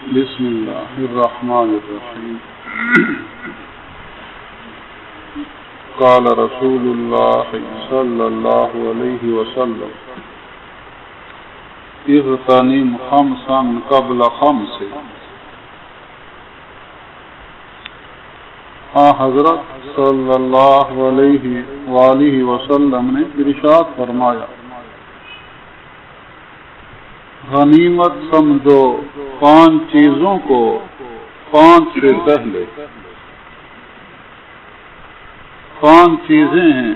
بسم اللہ الرحمن الرحیم قال رسول اللہ صلی اللہ علیہ وسلم اغتنم خمسا قبل خمس. حضرت صلی اللہ علیہ وآلہ وسلم نے ارشاد فرمایا، غنیمت سمجھو 5 چیزوں کو 5 سے پہلے. 5 چیزیں ہیں،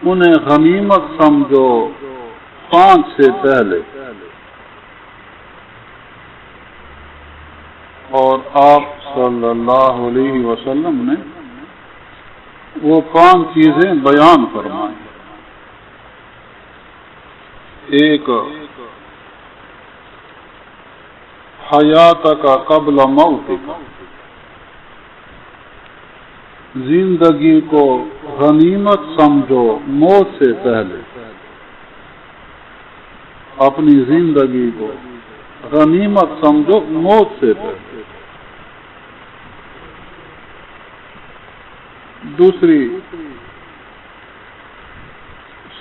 انہیں غنیمت سمجھو 5 سے پہلے. اور آپ صلی اللہ علیہ وسلم نے وہ 5 چیزیں بیان فرمائیں. ایک، حیات کا قبل موت کا، زندگی کو غنیمت سمجھو موت سے پہلے. اپنی زندگی کو غنیمت سمجھو موت سے پہلے. دوسری،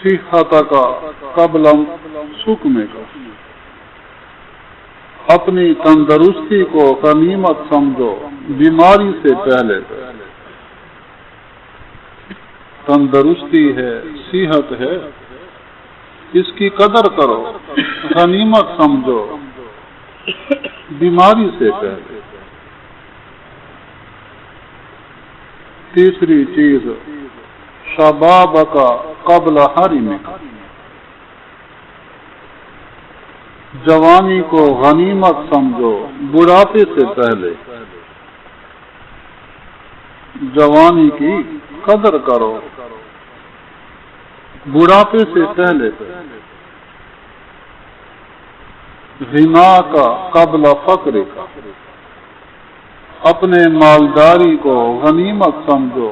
صحت کا قبل سقم کا، اپنی تندرستی کو غنیمت سمجھو بیماری سے پہلے. تندرستی ہے، صحت ہے، اس کی قدر کرو، غنیمت سمجھو بیماری سے پہلے. تیسری چیز، شباب کا قبل حرم کا، جوانی کو غنیمت سمجھو بڑھاپے سے پہلے. جوانی کی قدر کرو بڑھاپے سے پہلے. غنا کا قبل فقر کا، اپنے مالداری کو غنیمت سمجھو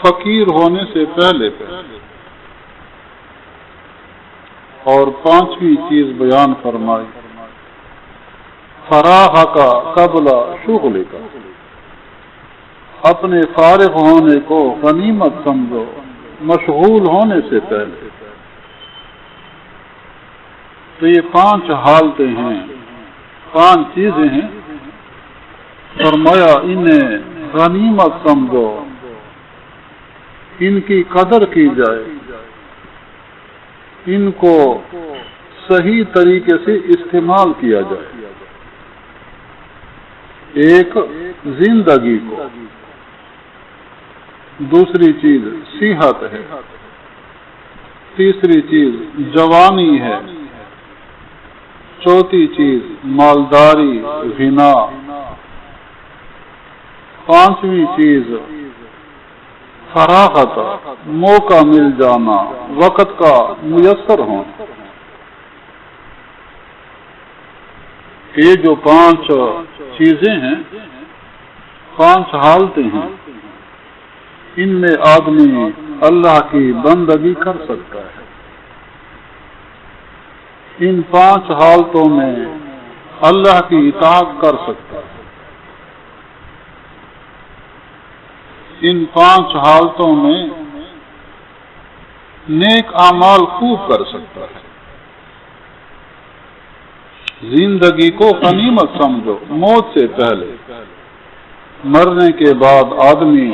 فقیر ہونے سے پہلے. اور 5ویں چیز بیان فرمائی، فراغ کا قبل شغل کا، اپنے فارغ ہونے کو غنیمت سمجھو مشغول ہونے سے پہلے. تو یہ 5 حالتیں ہیں، 5 چیزیں ہیں. فرمایا انہیں غنیمت سمجھو، ان کی قدر کی جائے، ان کو صحیح طریقے سے استعمال کیا جائے. ایک، زندگی کو. دوسری چیز صحت ہے. تیسری چیز جوانی ہے. چوتھی چیز مالداری، غنا. 5ویں چیز فراغت، موقع مل جانا، وقت کا میسر ہونا. یہ جو 5 چیزیں ہیں، 5 حالتیں ہیں، ان میں آدمی اللہ کی بندگی کر سکتا ہے. ان 5 حالتوں میں اللہ کی اطاعت کر سکتا ہے. ان 5 حالتوں میں نیک اعمال خوب کر سکتا ہے. زندگی کو غنیمت سمجھو موت سے پہلے. مرنے کے بعد آدمی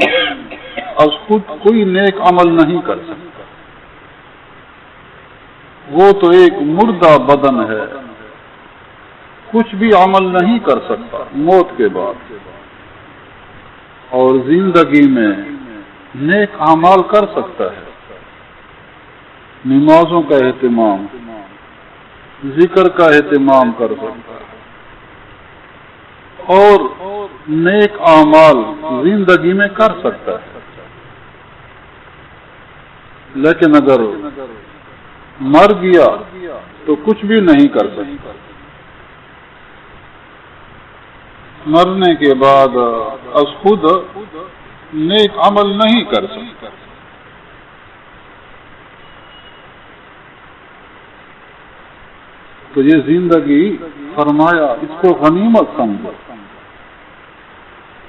از خود کوئی نیک عمل نہیں کر سکتا. وہ تو ایک مردہ بدن ہے، کچھ بھی عمل نہیں کر سکتا موت کے بعد. اور زندگی میں نیک اعمال کر سکتا ہے. نمازوں کا اہتمام، ذکر کا اہتمام کر سکتا ہے، اور نیک اعمال زندگی میں کر سکتا ہے. لیکن اگر مر گیا تو کچھ بھی نہیں کر سکتا. مرنے کے بعد از خود نیک عمل نہیں کر سکتا. تو یہ زندگی فرمایا اس کو غنیمت سمجھو،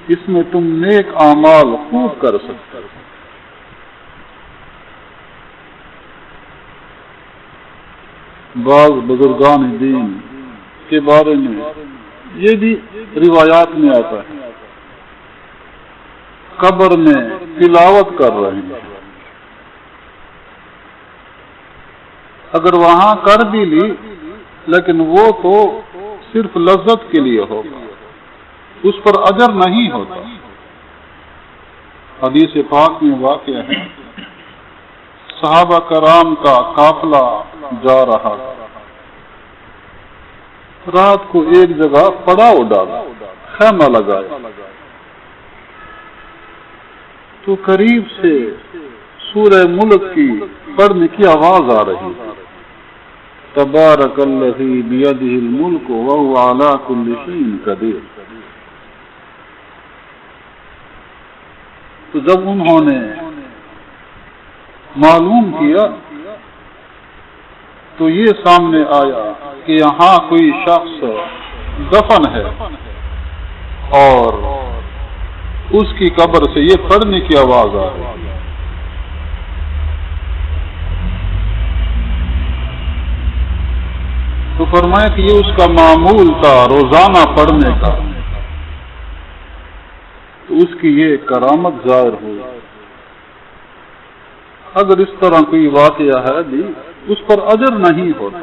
اس میں تم نیک اعمال خوب کر سکتے ہو۔ بعض بزرگان دین کے بارے میں یہ بھی روایات میں آتا ہے، قبر میں تلاوت کر رہے ہیں، اگر وہاں کر بھی لی لیکن وہ تو صرف لذت کے لیے ہوگا، اس پر اجر نہیں ہوتا۔ حدیث پاک میں واقع ہے، صحابہ کرام کا قافلہ جا رہا تھا، رات کو ایک جگہ پڑاؤ ڈالا، خیمہ لگایا، تو قریب سے سورہ ملک کی پڑھنے کی آواز آ رہی تھی، تبارک الذی بیدہ الملک وہو علی کل شیء قدیر۔ تو جب انہوں نے معلوم کیا تو یہ سامنے آیا کہ یہاں کوئی شخص دفن ہے اور اس کی قبر سے یہ پڑھنے کی آواز آ رہی ہے۔ تو فرمایا کہ یہ اس کا معمول تھا روزانہ پڑھنے کا، تو اس کی یہ کرامت ظاہر ہوئی۔ اگر اس طرح کوئی واقعہ ہے بھی اس پر اجر نہیں ہوتا،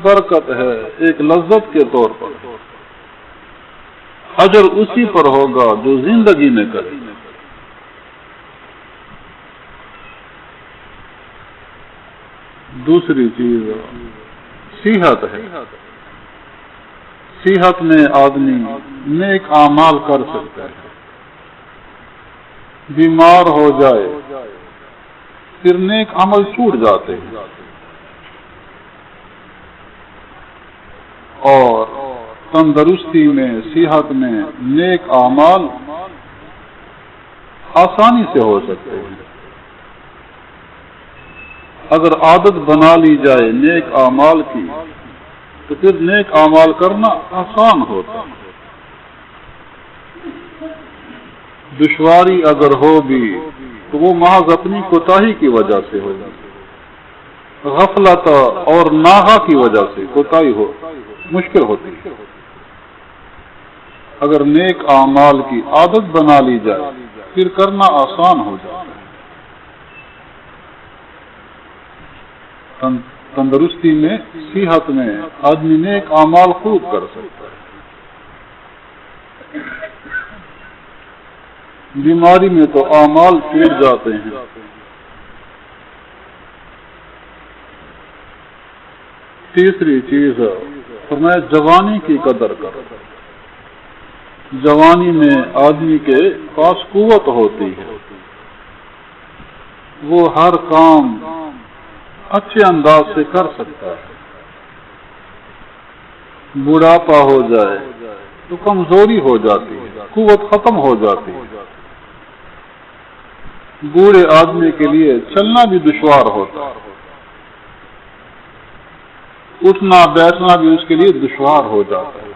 برکت ہے ایک لذت کے طور پر، اجر اسی پر ہوگا جو زندگی میں کرے۔ دوسری چیز صحت ہے، صحت میں آدمی نیک اعمال کر سکتا ہے، بیمار ہو جائے پھر نیک عمل چھوٹ جاتے ہیں، اور تندرستی میں صحت میں نیک اعمال آسانی سے ہو سکتے ہیں۔ اگر عادت بنا لی جائے نیک اعمال کی تو پھر نیک اعمال کرنا آسان ہوتا ہے۔ دشواری اگر ہو بھی تو وہ محض اپنی کوتاہی کی وجہ سے ہوگی، غفلت اور ناغہ کی وجہ سے کوتاہی ہو مشکل ہوتی ہے۔ اگر نیک اعمال کی عادت بنا لی جائے پھر کرنا آسان ہو جاتا ہے۔ تندرستی میں صحت میں آدمی نیک اعمال خوب کر سکتا ہے، بیماری میں تو اعمال ٹوٹ جاتے ہیں۔ تیسری چیز فرمایا جوانی کی قدر کرو۔ جوانی میں آدمی کے پاس قوت ہوتی ہے، وہ ہر کام اچھے انداز سے کر سکتا ہے۔ بڑھاپا ہو جائے تو کمزوری ہو جاتی ہے، قوت ختم ہو جاتی ہے۔ بوڑھے آدمی کے لیے چلنا بھی دشوار ہوتا ہے، اٹھنا بیٹھنا بھی اس کے لیے دشوار ہو جاتا ہے۔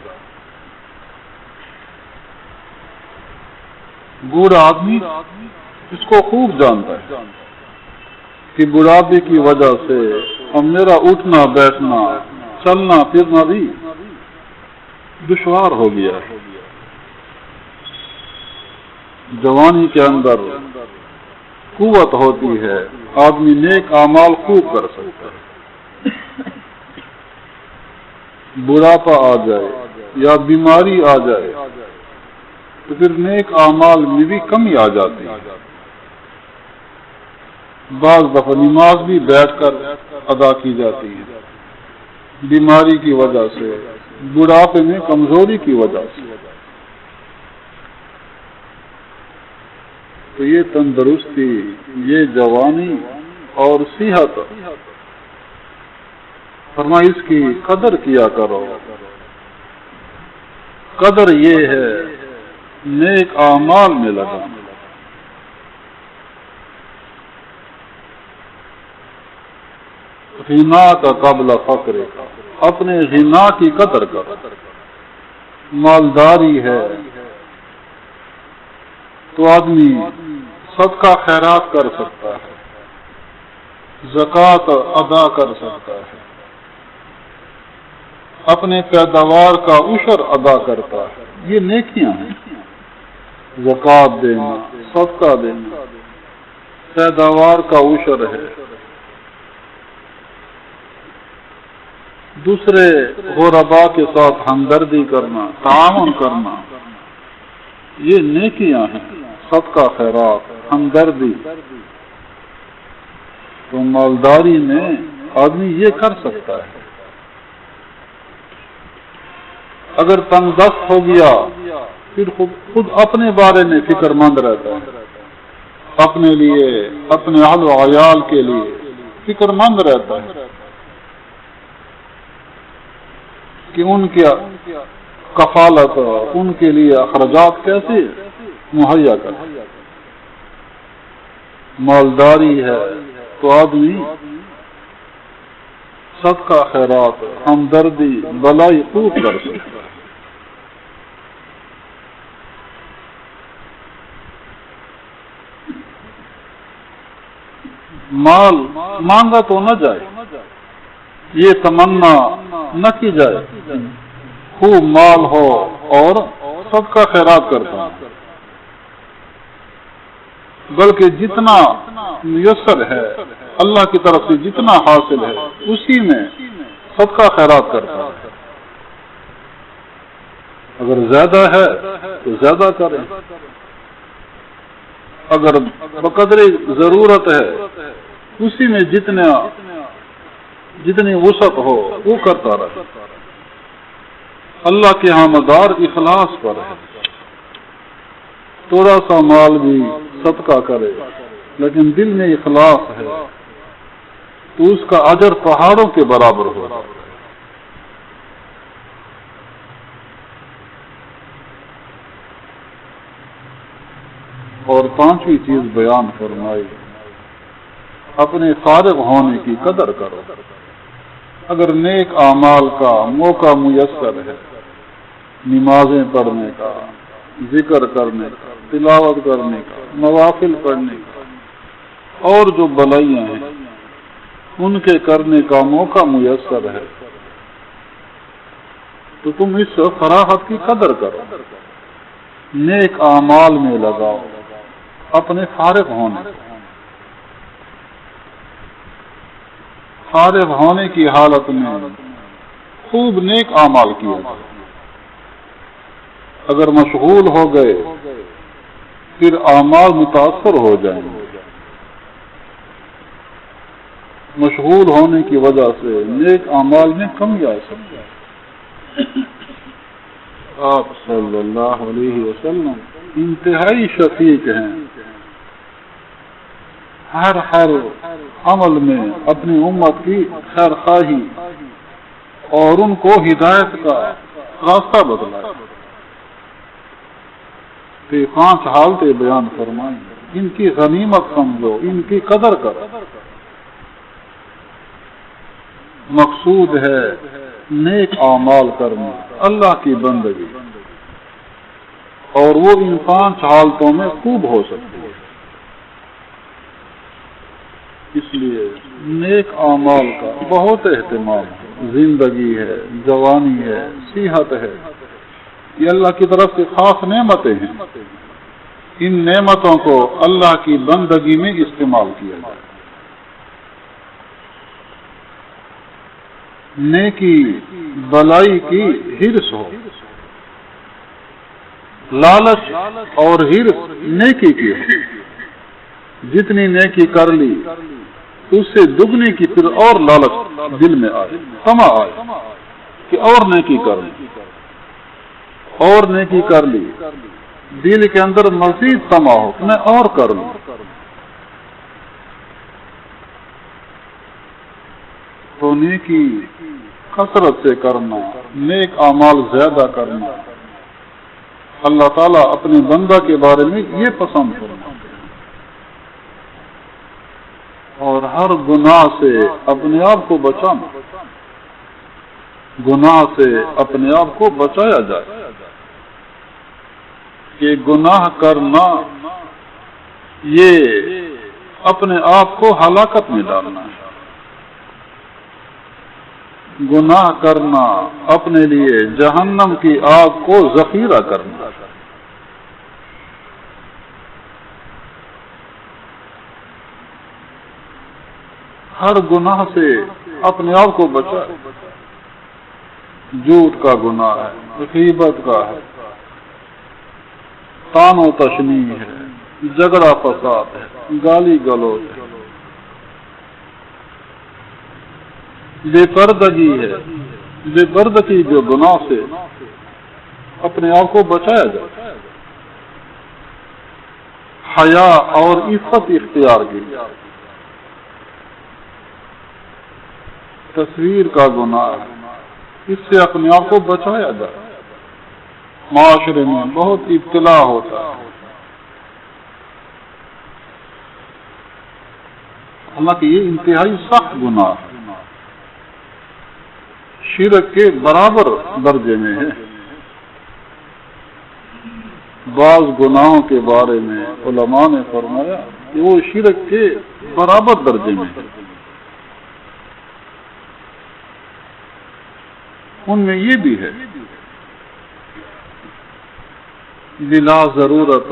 بوڑھا آدمی اس کو خوب جانتا ہے کہ بڑھاپے کی وجہ سے اب میرا اٹھنا بیٹھنا چلنا پھرنا بھی دشوار ہو گیا ہے۔ جوانی کے اندر قوت ہوتی ہے، آدمی نیک اعمال خوب کر سکتا ہے۔ بڑھاپا آ جائے یا بیماری آ جائے تو پھر نیک اعمال میں بھی کمی آ جاتی ہے۔ بعض دفعہ نماز بھی بیٹھ کر ادا کی جاتی ہے، بیماری کی وجہ سے، بڑھاپے میں کمزوری کی وجہ سے۔ تو یہ تندرستی، یہ جوانی اور صحت، فرمایا اس کی قدر کیا کرو۔ قدر یہ ہے نیک اعمال میں لگانا۔ غنا کا قبل فقر کا، اپنے غنا کی قدر کر. مالداری ہے تو آدمی صدقہ خیرات کر سکتا ہے، زکوٰۃ ادا کر سکتا ہے، اپنے پیداوار کا عشر ادا کرتا ہے. یہ نیکیاں ہیں. زکوٰۃ دینا، صدقہ دینا، پیداوار کا عشر ہے. دوسرے غرباء کے ساتھ ہمدردی کرنا، تعاون کرنا، یہ نیکیاں ہیں. صدقہ خیرات، ہمدردی. تو مالداری میں آدمی یہ کر سکتا ہے. اگر تنگ دست ہو گیا پھر خود اپنے بارے میں فکر مند رہتا ہے، اپنے لیے، اپنے اہل و عیال کے لیے فکر مند رہتا ہے کہ ان کی کفالت، ان کے لیے اخراجات کیسے مہیا کر. مالداری ہے تو آدمی صدقہ خیرات، ہمدردی، بلائی خوب کر سکتا ہے. مال مانگا تو نہ جائے، یہ تمنا نہ کی جائے خوب مال ہو اور صدقہ خیرات کرتا ہوں، بلکہ جتنا میسر ہے اللہ کی طرف سے جتنا حاصل ہے اسی میں صدقہ خیرات کرتا ہے. اگر زیادہ ہے تو زیادہ کریں، اگر بقدر ضرورت ہے اسی میں جتنی وسعت ہو وہ کرتا رہے. اللہ کے ہاں مدار اخلاص پر ہے. تھوڑا سا مال بھی صدقہ کرے لیکن دل میں اخلاص ہے تو اس کا اجر پہاڑوں کے برابر ہوگا. اور پانچویں چیز بیان فرمائی، اپنے فارغ ہونے کی قدر کرو. اگر نیک اعمال کا موقع میسر ہے، نمازیں پڑھنے کا، ذکر کرنے کا، تلاوت کرنے کا، نوافل پڑھنے کا، اور جو بلائیاں ہیں ان کے کرنے کا موقع میسر ہے تو تم اس فراخت کی قدر کرو، نیک اعمال میں لگاؤ. اپنے فارغ ہونے کی حالت میں خوب نیک اعمال کیے. اگر مشغول ہو گئے پھر اعمال متاثر ہو جائیں گے. مشغول ہونے کی وجہ سے نیک اعمال میں کمی آ سکتی ہے. آپ صلی اللہ علیہ وسلم انتہائی شفیق ہیں، ہر عمل میں اپنی امت کی خیر خواہی اور ان کو ہدایت کا راستہ بتلائے. تو 5 حالتیں بیان فرمائیں، ان کی غنیمت سمجھو، ان کی قدر کرو. مقصود ہے نیک اعمال کرنا، اللہ کی بندگی، اور وہ ان 5 حالتوں میں خوب ہو سکتی ہے. اس لیے نیک اعمال کا بہت اہتمام ہے. زندگی ہے، جوانی ہے، صحت ہے، یہ اللہ کی طرف سے خاص نعمتیں ہیں. ان نعمتوں کو اللہ کی بندگی میں استعمال کیا جائے. نیکی بلائی کی ہرس ہو، لالچ اور ہرس نیکی کی ہو. جتنی نیکی کر لی اس سے دگنے کی پھر اور لالچ دل میں آئے، طمع آئے کہ اور نیکی کر لی، اور نیکی کر لی. دل کے اندر مزید طمع ہو میں اور کر لوں. تو نیکی کثرت سے کرنا، نیک اعمال زیادہ کرنا، اللہ تعالیٰ اپنے بندہ کے بارے میں یہ پسند کرنا. اور ہر گناہ سے اپنے آپ کو بچانا، گناہ سے اپنے آپ کو بچایا جائے کہ گناہ کرنا یہ اپنے آپ کو ہلاکت میں ڈالنا ہے، گناہ کرنا اپنے لیے جہنم کی آگ کو ذخیرہ کرنا، ہر گناہ سے اپنے آپ کو بچائے، جھوٹ کا گناہ ہے، غیبت کا ہے، طعن و تشنیع ہے، جھگڑا فساد ہے، گالی گلوچ ہے، بے پردگی ہے، بے پردگی جو گناہ سے اپنے آپ کو بچایا جائے، حیا اور عفت اختیار کی، تصویر کا گناہ ہے، اس سے اپنے آپ کو بچایا جائے، معاشرے میں بہت ابتلا ہوتا ہے، حالانکہ یہ انتہائی سخت گناہ ہے، شرک کے برابر درجے میں ہے۔ بعض گناہوں کے بارے میں علماء نے فرمایا کہ وہ شرک کے برابر درجے میں ہے، ان میں یہ بھی ہے بلا ضرورت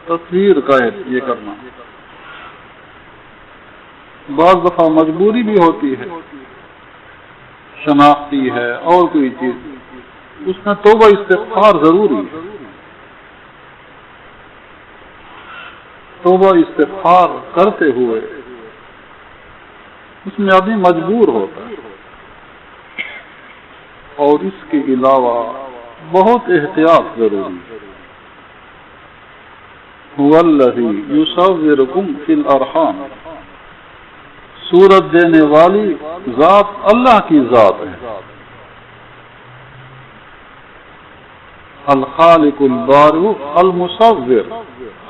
تصویر کا یہ کرنا، بعض دفعہ مجبوری بھی ہوتی ہے، شناختی ہے اور کوئی چیز، اس میں توبہ استغفار ضروری ہے، توبہ استغفار کرتے ہوئے اس میں آدمی مجبور ہوتا ہے، اور اس کے علاوہ بہت احتیاط ضروری ہے۔ هو الذی یصورکم فی الارحام، صورت دینے والی ذات اللہ کی ذات ہے، الخالق البارئ المصور،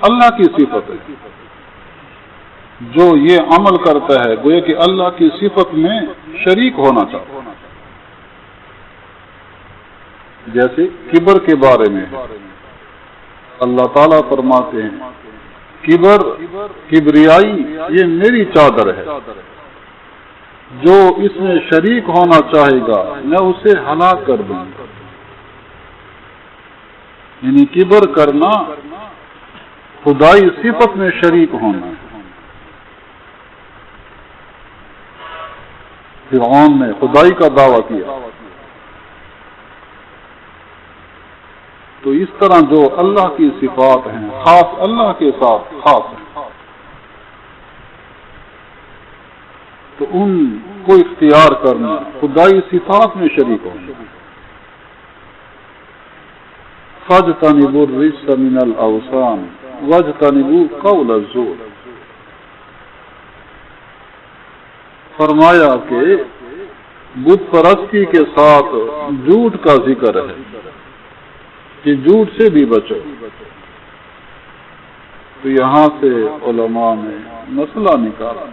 اللہ کی صفت ہے، جو یہ عمل کرتا ہے گویا کہ اللہ کی صفت میں شریک ہونا چاہتا ہے، جیسے کبر کے بارے میں اللہ تعالیٰ فرماتے ہیں کبریائی یہ میری چادر ہے، جو اس میں شریک ہونا چاہے گا میں اسے ہلاک کر دوں گا، یعنی کبر کرنا خدائی صفت میں شریک ہونا ہے۔ فرعون نے خدائی کا دعویٰ کیا، تو اس طرح جو اللہ کی صفات ہیں خاص اللہ کے ساتھ خاص ہیں، تو ان کو اختیار کرنا خدائی صفات میں شریک ہونا۔ فاجتنبوا الرجس من الاوثان واجتنبوا قول الزور، فرمایا کہ بت پرستی کے ساتھ جھوٹ کا ذکر ہے کہ جھوٹ سے بھی بچو، تو یہاں سے علماء نے مسئلہ نکالا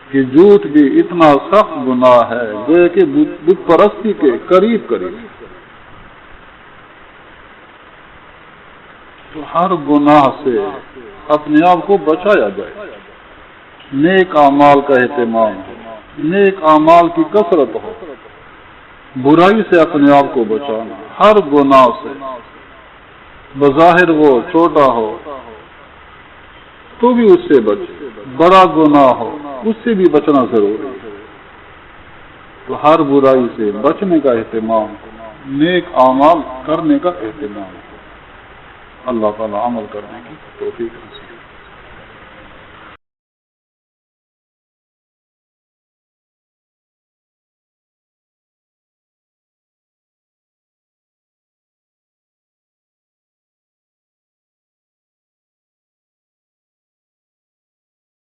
کہ جھوٹ بھی اتنا سخت گناہ ہے جو کہ بت پرستی کے قریب قریب، تو ہر گناہ سے اپنے آپ کو بچایا جائے، نیک اعمال کا اہتمام ہو، نیک اعمال کی کثرت ہو، برائی سے اپنے آپ کو بچانا، ہر گناہ سے بظاہر وہ چھوٹا ہو تو بھی اس سے بچے، بڑا گناہ ہو اس سے بھی بچنا ضروری ہے، تو ہر برائی سے بچنے کا اہتمام، نیک اعمال کرنے کا اہتمام، اللہ تعالی عمل کرنے کی توفیق نصیب۔